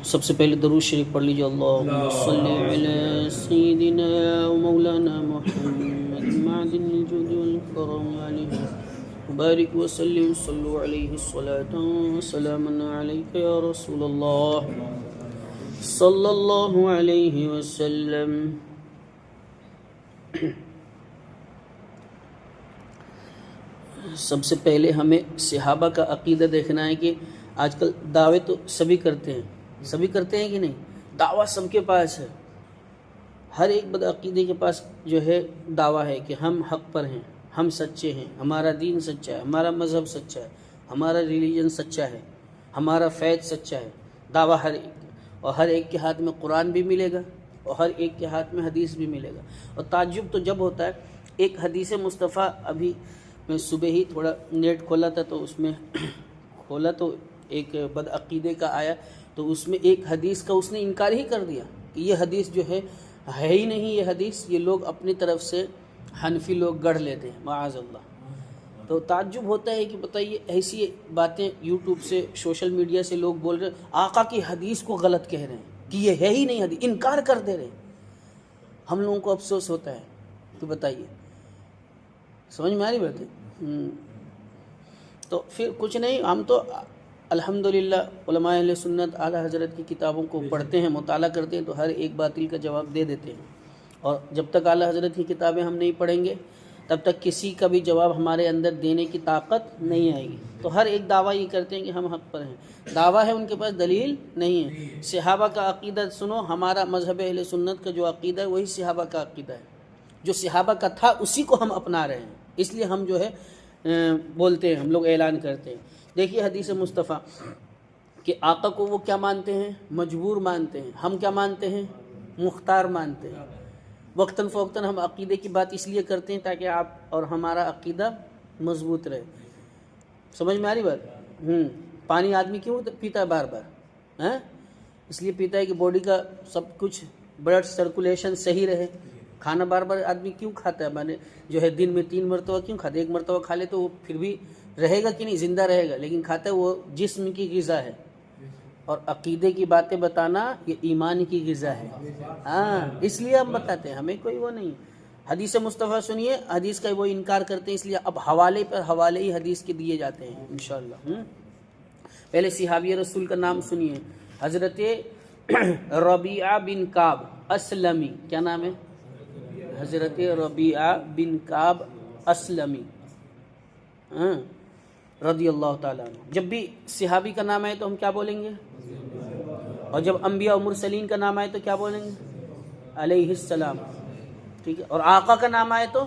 سب سے پہلے درود شریف پڑھ لیجیے. اللہم صلی علی سیدنا و مولانا محمد معدن الجود والکرم علیہ مبارک وسلم صلو علیہ الصلاة والسلام علیک یا رسول اللہ صلی اللہ علیہ وسلم. سب سے پہلے ہمیں صحابہ کا عقیدہ دیکھنا ہے کہ آج کل دعوے تو سبھی کرتے ہیں کہ نہیں؟ دعویٰ سب کے پاس ہے. ہر ایک بدعقیدے کے پاس جو ہے دعویٰ ہے کہ ہم حق پر ہیں، ہم سچے ہیں، ہمارا دین سچا ہے، ہمارا مذہب سچا ہے، ہمارا ریلیجن سچا ہے، ہمارا فیض سچا ہے. دعویٰ ہر ایک، اور ہر ایک کے ہاتھ میں قرآن بھی ملے گا اور ہر ایک کے ہاتھ میں حدیث بھی ملے گا. اور تعجب تو جب ہوتا ہے، ایک حدیث مصطفیٰ، ابھی میں صبح ہی تھوڑا نیٹ کھولا تھا تو اس میں کھولا تو ایک بدعقیدے کا آیا، تو اس میں ایک حدیث کا اس نے انکار ہی کر دیا کہ یہ حدیث جو ہے ہی نہیں، یہ حدیث یہ لوگ اپنی طرف سے حنفی لوگ گڑھ لیتے ہیں معاذ اللہ. تو تعجب ہوتا ہے کہ بتائیے ایسی باتیں یوٹیوب سے، سوشل میڈیا سے لوگ بول رہے ہیں، آقا کی حدیث کو غلط کہہ رہے ہیں کہ یہ ہے ہی نہیں حدیث، انکار کر دے رہے ہیں. ہم لوگوں کو افسوس ہوتا ہے. تو بتائیے، سمجھ میں آ رہی بات ہے؟ تو پھر کچھ نہیں، ہم تو الحمدللہ علماء اہل سنت اعلیٰ حضرت کی کتابوں کو پڑھتے ہیں، مطالعہ کرتے ہیں، تو ہر ایک باطل کا جواب دے دیتے ہیں. اور جب تک اعلیٰ حضرت کی کتابیں ہم نہیں پڑھیں گے تب تک کسی کا بھی جواب ہمارے اندر دینے کی طاقت نہیں آئے گی. تو ہر ایک دعویٰ یہ کرتے ہیں کہ ہم حق پر ہیں، دعویٰ ہے، ان کے پاس دلیل نہیں ہے. صحابہ کا عقیدہ سنو، ہمارا مذہب اہل سنت کا جو عقیدہ ہے وہی صحابہ کا عقیدہ ہے. جو صحابہ کا تھا اسی کو ہم اپنا رہے ہیں، اس لیے ہم جو ہے بولتے ہیں، ہم لوگ اعلان کرتے ہیں. دیکھیے حدیث مصطفیٰ کہ آقا کو وہ کیا مانتے ہیں؟ مجبور مانتے ہیں. ہم کیا مانتے ہیں؟ مختار مانتے ہیں. وقتاً فوقتاً ہم عقیدے کی بات اس لیے کرتے ہیں تاکہ آپ اور ہمارا عقیدہ مضبوط رہے. سمجھ میں آ رہی بات؟ پانی آدمی کیوں پیتا ہے بار بار؟ اس لیے پیتا ہے کہ باڈی کا سب کچھ بلڈ سرکولیشن صحیح رہے. کھانا بار بار آدمی کیوں کھاتا ہے؟ میں نے جو ہے دن میں 3 مرتبہ کیوں کھاتا ہے؟ 1 مرتبہ کھا لے تو وہ پھر بھی رہے گا کہ نہیں؟ زندہ رہے گا، لیکن کھاتا ہے وہ جسم کی غذا ہے. اور عقیدے کی باتیں بتانا یہ ایمان کی غذا ہے. اس لیے ہم بتاتے ہیں، ہمیں کوئی وہ نہیں. حدیث مصطفیٰ سنیے، حدیث کا وہ انکار کرتے ہیں، اس لیے اب حوالے پر حوالے ہی حدیث کے دیے جاتے ہیں انشاءاللہ. پہلے صحابی رسول کا نام سنیے، حضرت ربیعہ بن کعب اسلمی. کیا نام ہے؟ حضرت ربیعہ بن کعب اسلمی رضی اللہ تعالیٰ عنہ. جب بھی صحابی کا نام آئے تو ہم کیا بولیں گے؟ اور جب انبیاء و مرسلین کا نام آئے تو کیا بولیں گے؟ علیہ السلام. ٹھیک ہے. اور آقا کا نام آئے تو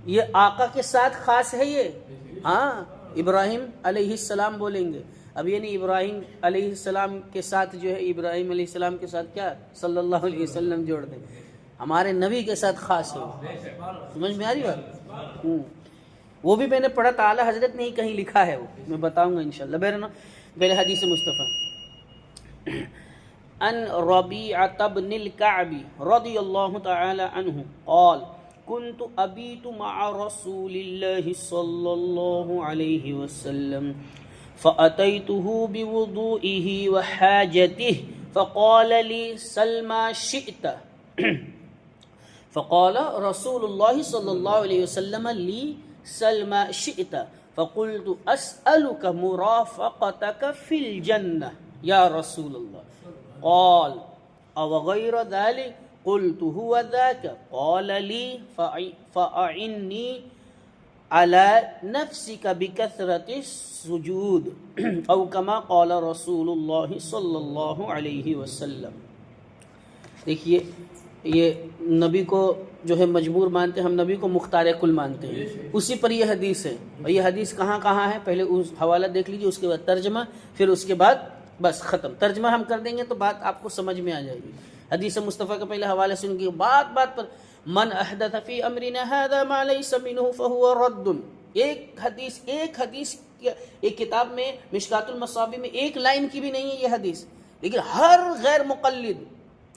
یہ آقا کے ساتھ خاص ہے یہ. ابراہیم علیہ السلام بولیں گے. اب یہ نہیں ابراہیم علیہ السلام کے ساتھ جو ہے ابراہیم علیہ السلام کے ساتھ کیا صلی اللہ علیہ وسلم جوڑ دیں. ہمارے نبی کے ساتھ خاص ہے. سمجھ میں آ رہی بات؟ وہ بھی میں نے پڑھا تھا، اعلیٰ حضرت نے ہی کہیں لکھا ہے، وہ میں بتاؤں گا انشاءاللہ. پہلے حدیث مصطفیٰ ان ربیعہ بن الکعب رضی اللہ تعالی عنہ قال كنت ابیت مع رسول اللہ صلی اللہ علیہ وسلم فأتيته بوضوئه وحاجته فقال لي سل ما شئت فقال رسول اللہ صلی اللہ علیہ وسلم لي سل ما شئت فقلت اسألك مرافقتك في الجنة یا رسول اللہ. قال او غیر ذلك قلت هو ذاك قال لي فأعني على نفسك بكثرة السجود او كما قال رسول اللہ صلی اللہ علیہ وسلم. دیکھیے یہ نبی کو جو ہے مجبور مانتے ہیں، ہم نبی کو مختار کل مانتے ہیں. اسی پر یہ حدیث ہے. اور یہ حدیث کہاں کہاں ہے پہلے اس حوالہ دیکھ لیجیے، اس کے بعد ترجمہ، پھر اس کے بعد بس ختم. ترجمہ ہم کر دیں گے تو بات آپ کو سمجھ میں آ جائے گی. حدیث مصطفیٰ کا پہلے حوالہ سن کے بات بات پر من احدث فی امرنا هذا ما ليس منه فهو رد. ایک حدیث ایک کتاب میں مشکات المصابیح میں ایک لائن کی بھی نہیں ہے یہ حدیث، لیکن ہر غیر مقلد،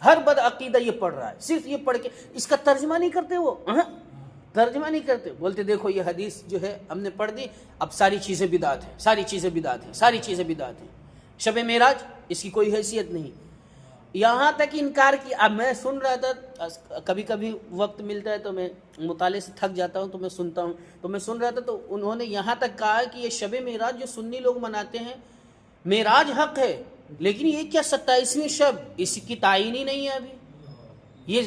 ہر بدعقیدہ یہ پڑھ رہا ہے. صرف یہ پڑھ کے اس کا ترجمہ نہیں کرتے، وہ ترجمہ نہیں کرتے، بولتے دیکھو یہ حدیث جو ہے ہم نے پڑھ دی، اب ساری چیزیں بدعت ہیں، ساری چیزیں بدعت ہیں، ساری چیزیں بدعت ہیں. شب معراج اس کی کوئی حیثیت نہیں. یہاں تک انکار کی. اب میں سن رہا تھا, کبھی کبھی وقت ملتا ہے تو میں مطالعے سے تھک جاتا ہوں تو میں سنتا ہوں, تو میں سن رہا تھا تو انہوں نے یہاں تک کہا کہ یہ شب معراج جو سنی لوگ مناتے ہیں, معراج حق ہے لیکن یہ کیا 27ویں شب, اس کی تعین ہی نہیں ہے ابھی. یہ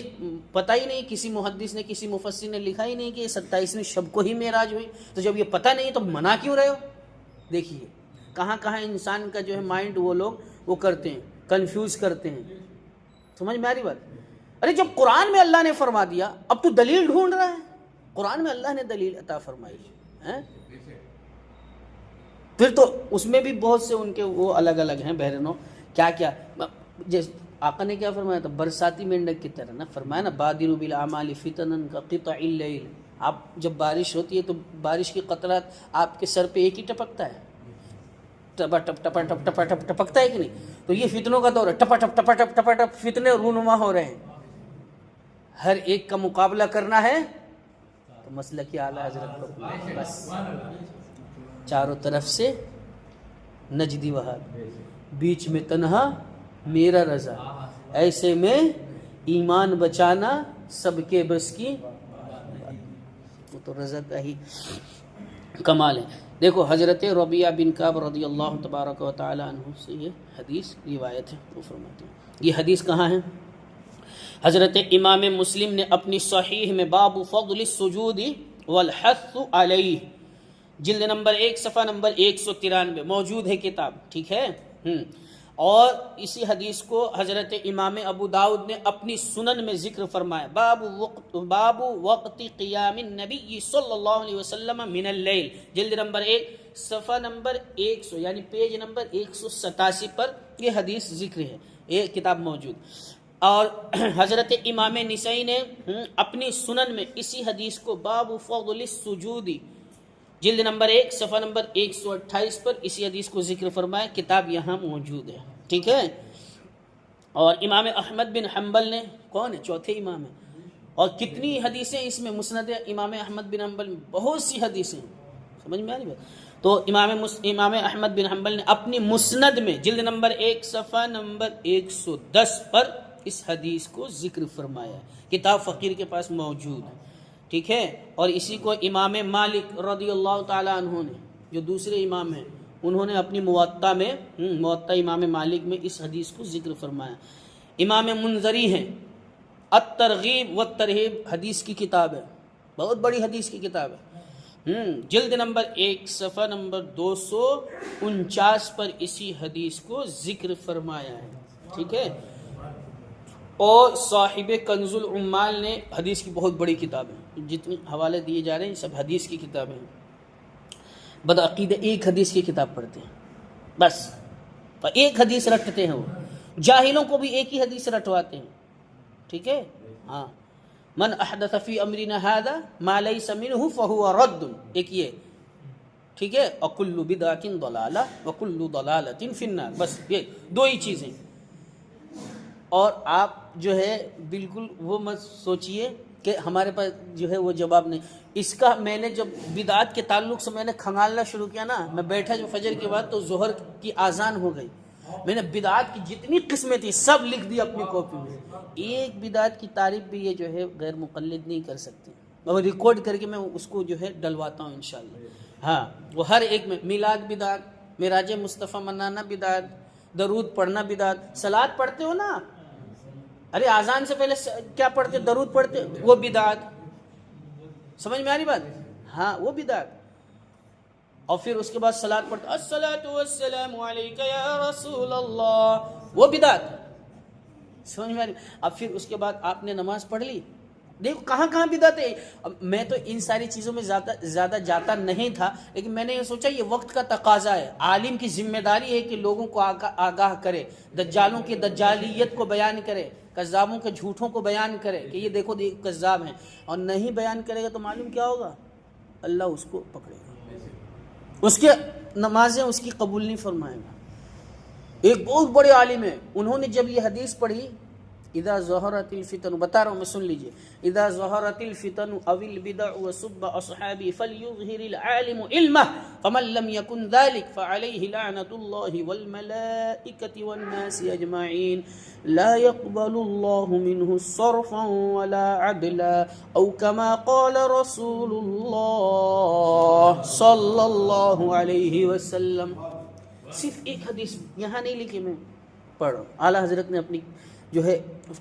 پتہ ہی نہیں, کسی محدث نے کسی مفسر نے لکھا ہی نہیں کہ یہ 27ویں شب کو ہی معراج ہوئی. تو جب یہ پتہ نہیں تو منا کیوں رہے ہو؟ دیکھیے کہاں کہاں انسان کا جو ہے مائنڈ وہ لوگ وہ کرتے ہیں, کنفیوز کرتے ہیں. سمجھ میں آ رہی بات؟ ارے جب قرآن میں اللہ نے فرما دیا اب تو دلیل ڈھونڈ رہا ہے. قرآن میں اللہ نے دلیل عطا فرمائی ہے, پھر تو اس میں بھی بہت سے ان کے وہ الگ الگ ہیں بہرنوں. کیا کیا جیسے آقا نے کیا فرمایا تھا, برساتی مینڈک کی طرح نا, فرمایا نا بادروا بالاعمال فتنا کقطع اللیل. آپ جب بارش ہوتی ہے تو بارش کی قطرات آپ کے سر پہ ایک ہی ٹپکتا ہے, ٹپا ٹپ ٹپا ٹپ ٹپا ٹپ ٹپکتا ہے کہ نہیں؟ تو یہ فتنوں کا دور ہے, ٹپا ٹپ ٹپا ٹپ ٹپا ٹپ فتنے رونما ہو رہے ہیں. ہر ایک کا مقابلہ کرنا ہے تو مسئلہ کی اعلیٰ حضرت کو بس چاروں طرف سے نجدی وہاب, بیچ میں تنہا میرا رضا, ایسے میں ایمان بچانا سب کے بس کی. وہ تو رضا کا ہی کمال ہے. دیکھو حضرت ربیعہ بن کعب رضی اللہ تبارک و تعالی عنہ سے یہ حدیث روایت ہے. وہ فرماتے ہیں, یہ حدیث کہاں ہے؟ حضرت امام مسلم نے اپنی صحیح میں باب فضل السجود والحث علیہ جلد نمبر 1 صفحہ نمبر 193 موجود ہے کتاب, ٹھیک ہے. اور اسی حدیث کو حضرت امام ابو داؤد نے اپنی سنن میں ذکر فرمایا, باب وقت قیام النبی صلی اللہ علیہ وسلم من اللیل جلد نمبر 1 صفحہ نمبر 100 یعنی پیج نمبر 187 پر یہ حدیث ذکر ہے, یہ کتاب موجود. اور حضرت امام نسائی نے اپنی سنن میں اسی حدیث کو باب فضل السجود جلد نمبر 1 صفحہ نمبر 128 پر اسی حدیث کو ذکر فرمایا. کتاب یہاں موجود ہے, ٹھیک ہے. اور امام احمد بن حنبل نے, کون ہے؟ چوتھے امام ہیں. اور کتنی حدیثیں اس میں مسند امام احمد بن حنبل میں, بہت سی حدیثیں, سمجھ میں آ رہی بات؟ تو امام احمد بن حنبل نے اپنی مسند میں جلد نمبر 1 صفحہ نمبر 110 پر اس حدیث کو ذکر فرمایا. کتاب فقیر کے پاس موجود ہے, ٹھیک ہے. اور اسی کو امام مالک رضی اللہ تعالی عنہ نے, جو دوسرے امام ہیں, انہوں نے اپنی موطا میں, موطا امام مالک میں اس حدیث کو ذکر فرمایا. امام منذری ہیں, الترغیب والترہیب حدیث کی کتاب ہے, بہت بڑی حدیث کی کتاب ہے, جلد نمبر 1 صفحہ نمبر 249 پر اسی حدیث کو ذکر فرمایا ہے, ٹھیک ہے. اور صاحب کنز العمال نے حدیث کی بہت بڑی کتاب ہے, جتنے حوالے دیے جا رہے ہیں سب حدیث کی کتابیں ہیں. بدعقیدہ ایک حدیث کی کتاب پڑھتے ہیں بس, ایک حدیث رٹتے ہیں. وہ جاہلوں کو بھی ایک ہی حدیث رٹواتے ہیں, ٹھیک ہے. ہاں, من احدث فی امرنا ھذا ما لیس منہ فہو رد, ایک یہ, ٹھیک ہے. وکل بدعۃ ضلالہ وکل ضلالۃ فی النار, بس یہ دو ہی چیزیں. اور آپ جو ہے بالکل وہ مت سوچئے کہ ہمارے پاس جو ہے وہ جواب نہیں. اس کا میں نے جب بدعات کے تعلق سے میں نے کھنگالنا شروع کیا نا, میں بیٹھا جو فجر کے بعد تو ظہر کی اذان ہو گئی, میں نے بدعات کی جتنی قسمیں تھی سب لکھ دی اپنی کاپی میں. ایک بدعت کی تعریف بھی یہ جو ہے غیر مقلد نہیں کر سکتے, اور ریکارڈ کر کے میں اس کو جو ہے ڈلواتا ہوں انشاءاللہ. ہاں, وہ ہر ایک میں میلاد بدعت, معراج مصطفیٰ منانا بدعت, درود پڑھنا بدعت. صلاۃ پڑھتے ہو نا, ارے اذان سے پہلے کیا پڑھتے, درود پڑھتے, وہ بدعت. سمجھ میں آ رہی بات؟ ہاں, وہ بدعت. اور پھر اس کے بعد صلاۃ پڑھتے, الصلاۃ والسلام علیک یا رسول اللہ, وہ بدعت. سمجھ میں آ رہی؟ اب پھر اس کے بعد آپ نے نماز پڑھ لی, دیکھو کہاں کہاں بدعت ہے. میں تو ان ساری چیزوں میں زیادہ جاتا نہیں تھا, لیکن میں نے یہ سوچا یہ وقت کا تقاضا ہے. عالم کی ذمہ داری ہے کہ لوگوں کو آگاہ کرے, دجالوں کی دجالیت کو بیان کرے, کذابوں کے جھوٹوں کو بیان کرے کہ یہ دیکھو کذاب ہیں. اور نہیں بیان کرے گا تو معلوم کیا ہوگا, اللہ اس کو پکڑے گا, اس کے نمازیں اس کی قبول نہیں فرمائے گا. ایک بہت بڑے عالم ہیں, انہوں نے جب یہ حدیث پڑھی اذا ظہرت الفتن، بتا رہا ہوں میں، سن لیجئے، اذا ظہرت الفتن او البدع وسب اصحابی فلیظہر العالم علمہ فمن لم یکن ذلك فعلیہ لعنۃ اللہ والملائکۃ والناس اجمعین لا يقبل اللہ منہ صرفا ولا عدلا او کما قال رسول اللہ صلی اللہ علیہ وسلم۔ صرف ایک حدیث یہاں نہیں لکھی، میں پڑھو، اعلیٰ حضرت نے اپنی جو ہے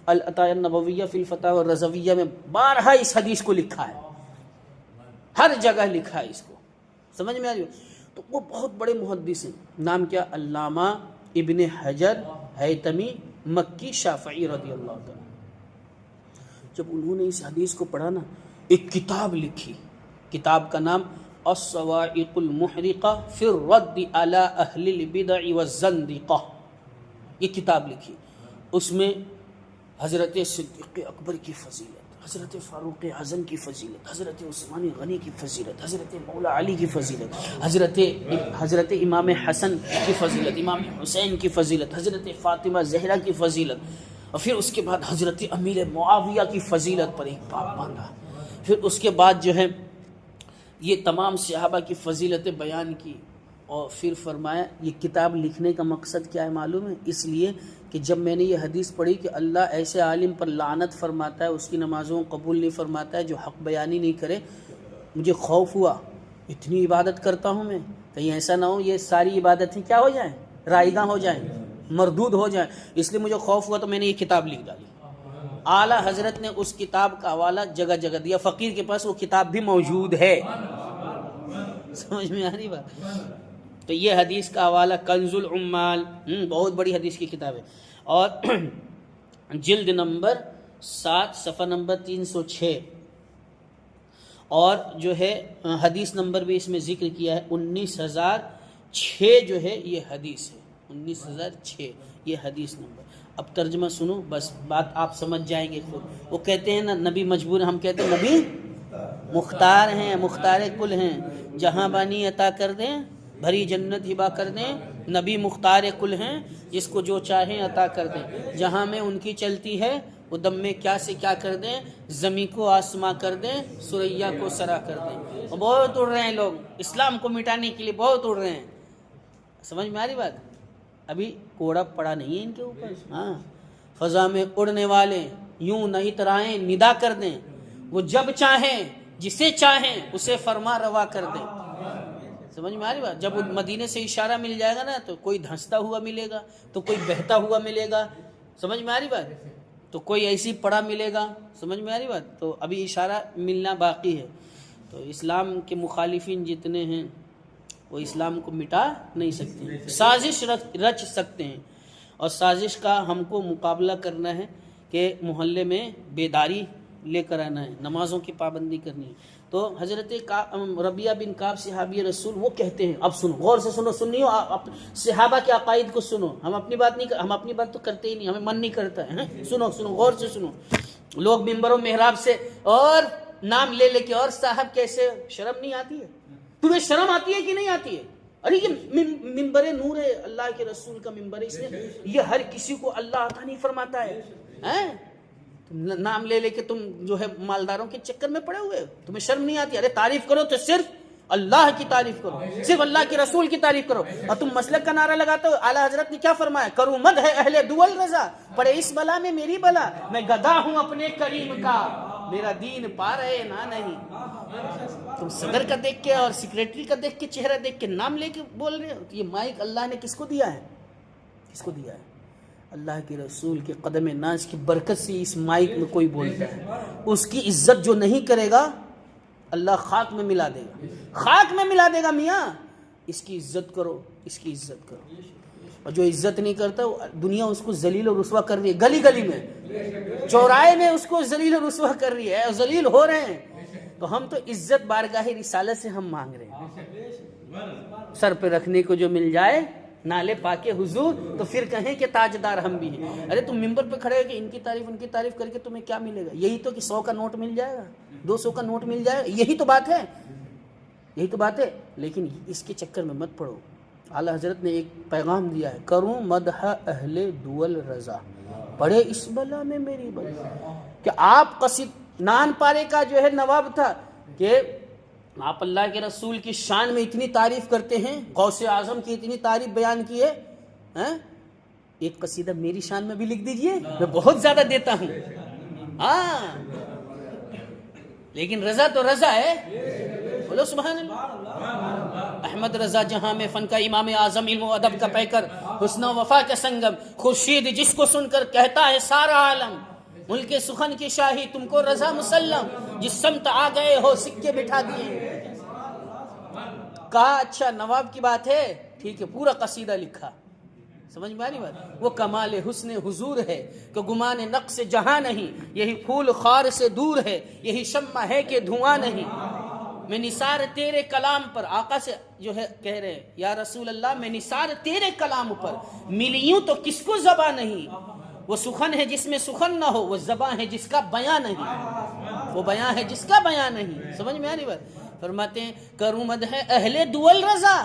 العطایہ النبویہ فی الفتاوی الرضویہ میں بارہا اس حدیث کو لکھا ہے، ہر جگہ لکھا ہے اس کو، سمجھ میں آ رہی ہو؟ تو وہ بہت بڑے محدث ہیں، نام کیا؟ علامہ ابن حجر ہیتمی مکی شافعی رضی اللہ تعالیٰ۔ جب انہوں نے اس حدیث کو پڑھا نا، ایک کتاب لکھی، کتاب کا نام الصواعق المحرقہ فی الرد علی اہل البدع والزندقہ، یہ کتاب لکھی۔ اس میں حضرت صدیق اکبر کی فضیلت، حضرت فاروق اعظم کی فضیلت، حضرت عثمان غنی کی فضیلت، حضرت مولا علی کی فضیلت، حضرت امام حسن کی فضیلت، امام حسین کی فضیلت، حضرت فاطمہ زہرا کی فضیلت، اور پھر اس کے بعد حضرت امیر معاویہ کی فضیلت پر ایک باب باندھا۔ پھر اس کے بعد جو ہے یہ تمام صحابہ کی فضیلتیں بیان کی، اور پھر فرمایا یہ کتاب لکھنے کا مقصد کیا ہے معلوم ہے؟ اس لیے کہ جب میں نے یہ حدیث پڑھی کہ اللہ ایسے عالم پر لعنت فرماتا ہے، اس کی نمازوں قبول نہیں فرماتا ہے جو حق بیانی نہیں کرے، مجھے خوف ہوا، اتنی عبادت کرتا ہوں میں، کہیں ایسا نہ ہو یہ ساری عبادتیں کیا ہو جائیں، رائیگاں ہو جائیں، مردود ہو جائیں، اس لیے مجھے خوف ہوا تو میں نے یہ کتاب لکھ ڈالی۔ اعلیٰ حضرت نے اس کتاب کا حوالہ جگہ جگہ دیا، فقیر کے پاس وہ کتاب بھی موجود ہے، سمجھ میں آ رہی بات؟ تو یہ حدیث کا حوالہ کنز العمال، بہت بڑی حدیث کی کتاب ہے، اور جلد نمبر 7 صفحہ نمبر 306، اور جو ہے حدیث نمبر بھی اس میں ذکر کیا ہے 19006 جو ہے یہ حدیث ہے، 19006 یہ حدیث نمبر۔ اب ترجمہ سنو، بس بات آپ سمجھ جائیں گے خود۔ وہ کہتے ہیں نا نبی مجبور، ہم کہتے ہیں نبی مختار ہیں، مختار کل ہیں، جہاں بانی عطا کر دیں، بھری جنت ہبا کر دیں، نبی مختار کل ہیں، جس کو جو چاہیں عطا کر دیں، جہاں میں ان کی چلتی ہے وہ دم میں کیا سے کیا کر دیں، زمین کو آسماں کر دیں، سریا کو سرا کر دیں۔ اور بہت اڑ رہے ہیں لوگ، اسلام کو مٹانے کے لیے بہت اڑ رہے ہیں، سمجھ میں آ رہی بات؟ ابھی کوڑا پڑا نہیں ہے ان کے اوپر، ہاں، فضا میں اڑنے والے یوں نہیں ترائیں ندا کر دیں، وہ جب چاہیں جسے چاہیں اسے فرما روا کر دیں، سمجھ میں آ رہی بات؟ جب مدینے سے اشارہ مل جائے گا نا تو کوئی دھنستا ہوا ملے گا، تو کوئی بہتا ہوا ملے گا، سمجھ میں آ رہی بات؟ تو کوئی ایسی پڑا ملے گا، سمجھ میں آ رہی بات؟ تو ابھی اشارہ ملنا باقی ہے۔ تو اسلام کے مخالفین جتنے ہیں وہ اسلام کو مٹا نہیں سکتے، سازش رچ سکتے ہیں، اور سازش کا ہم کو مقابلہ کرنا ہے کہ محلے میں بیداری لے کر آنا ہے، نمازوں کی پابندی کرنی ہے۔ تو حضرت ربیعہ بن کعب صحابی رسول وہ کہتے ہیں، اب سنو غور سے سنو، سنیو صحابہ کے عقائد کو سنو، ہم اپنی بات نہیں، ہم اپنی بات تو کرتے ہی نہیں، ہمیں من نہیں کرتا ہے، سنو سنو غور سے سنو۔ لوگ ممبر و محراب سے اور نام لے لے کے، اور صاحب کیسے، شرم نہیں آتی ہے؟ تمہیں شرم آتی ہے کہ نہیں آتی ہے؟ ارے یہ ممبر نور ہے، اللہ کے رسول کا ممبر ہے، اس نے یہ ہر کسی کو اللہ عطا نہیں فرماتا ہے، نام لے لے کے تم جو ہے مالداروں کے چکر میں پڑے ہوئے، تمہیں شرم نہیں آتی؟ ارے تعریف کرو تو صرف اللہ کی تعریف کرو، صرف اللہ کے رسول کی تعریف کرو، اور تم مسلک کا نعرہ لگاتے ہو۔ اعلیٰ حضرت نے کیا فرمایا؟ کروں مد ہے اہل دول رضا، پڑے اس بلا میں میری بلا، میں گدا ہوں اپنے کریم کا، میرا دین پا رہے نہ نہیں۔ تم صدر کا دیکھ کے اور سیکریٹری کا دیکھ کے، چہرہ دیکھ کے نام لے کے بول رہے ہو؟ یہ مائک اللہ نے کس کو دیا ہے؟ کس کو دیا ہے؟ اللہ کے رسول کے قدم ناز کی برکت سے اس مائک میں کوئی بولتا ہے، اس کی عزت جو نہیں کرے گا اللہ خاک میں ملا دے گا، خاک میں ملا دے گا۔ میاں اس کی عزت کرو، اس کی عزت کرو، اور جو عزت نہیں کرتا دنیا اس کو ذلیل و رسوا کر رہی ہے، گلی گلی میں، چوراہے میں اس کو ذلیل و رسوا کر رہی ہے، ذلیل ہو رہے ہیں۔ تو ہم تو عزت بارگاہ رسالت سے ہم مانگ رہے ہیں، سر پہ رکھنے کو جو مل جائے نالے پاکے حضور، تو پھر کہیں کہ تاجدار ہم بھی ہیں۔ ارے تم ممبر پہ کھڑے ہو کہ ان کی تعریف کر کے تمہیں کیا ملے گا؟ یہی تو کہ 100 کا نوٹ مل جائے گا، 200 کا نوٹ مل جائے گا، یہی تو بات ہے، یہی تو بات ہے۔ لیکن اس کے چکر میں مت پڑو۔ اعلیٰ حضرت نے ایک پیغام دیا ہے، کروں مدح اہل دول رضا، پڑے اس بلا میں میری بلا. کہ آپ قصید نان پارے کا جو ہے نواب تھا کہ آپ اللہ کے رسول کی شان میں اتنی تعریف کرتے ہیں, غوث اعظم کی اتنی تعریف بیان کی ہے, ایک قصیدہ میری شان میں بھی لکھ دیجئے, میں بہت زیادہ دیتا ہوں. ہاں لیکن رضا تو رضا ہے, بولو سبحان اللہ. احمد رضا جہاں میں فن کا امام اعظم, علم و ادب کا پیکر, حسن و وفا کا سنگم, خورشید جس کو سن کر کہتا ہے سارا عالم, ملک سخن کی شاہی تم کو رضا مسلم, جس سمت آ گئے ہو سکے بٹھا دیے. کہا اچھا نواب کی بات ہے, ٹھیک ہے, پورا قصیدہ لکھا. سمجھ میں آ رہی بات؟ وہ کمال حسن حضور ہے کہ گمان نقص جہاں نہیں, یہی پھول خار سے دور ہے, یہی شمع ہے کہ دھواں نہیں. میں نثار تیرے کلام پر, آقا سے جو ہے کہہ رہے ہیں یا رسول اللہ میں نثار تیرے کلام پر, ملیوں تو کس کو زباں نہیں. وہ سخن ہے جس میں سخن نہ ہو, وہ زباں ہے جس کا بیاں نہیں, وہ بیاں ہے جس کا بیاں نہیں. سمجھ میں آ رہی بات؟ فرماتے ہیں کروں مدح اہل دول رضا,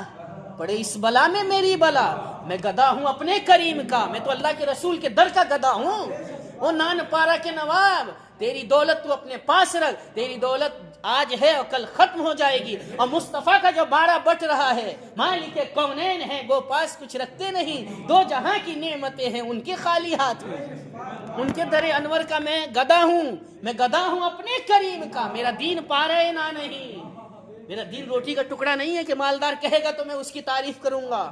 پڑے اس بلا میں میری بلا. میں گدا ہوں اپنے کریم کا, میں تو اللہ کے رسول کے در کا گدا ہوں. وہ نان پارا کے نواب, تیری دولت تو اپنے پاس رکھ, تیری دولت آج ہے اور کل ختم ہو جائے گی. اور مصطفیٰ کا جو بارہ بٹ رہا ہے, مالک کونین ہیں وہ پاس کچھ رکھتے نہیں, دو جہاں کی نعمتیں ہیں ان کے خالی ہاتھ میں. ان کے در انور کا میں گدا ہوں, میں گدا ہوں اپنے کریم کا. میرا دین پارے نہ نہیں, میرا دین روٹی کا ٹکڑا نہیں ہے کہ مالدار کہے گا تو میں اس کی تعریف کروں گا,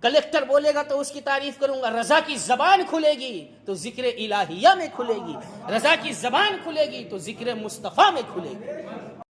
کلیکٹر بولے گا تو اس کی تعریف کروں گا. رضا کی زبان کھلے گی تو ذکر الہیہ میں کھلے گی, رضا کی زبان کھلے گی تو ذکر مصطفیٰ میں کھلے گی.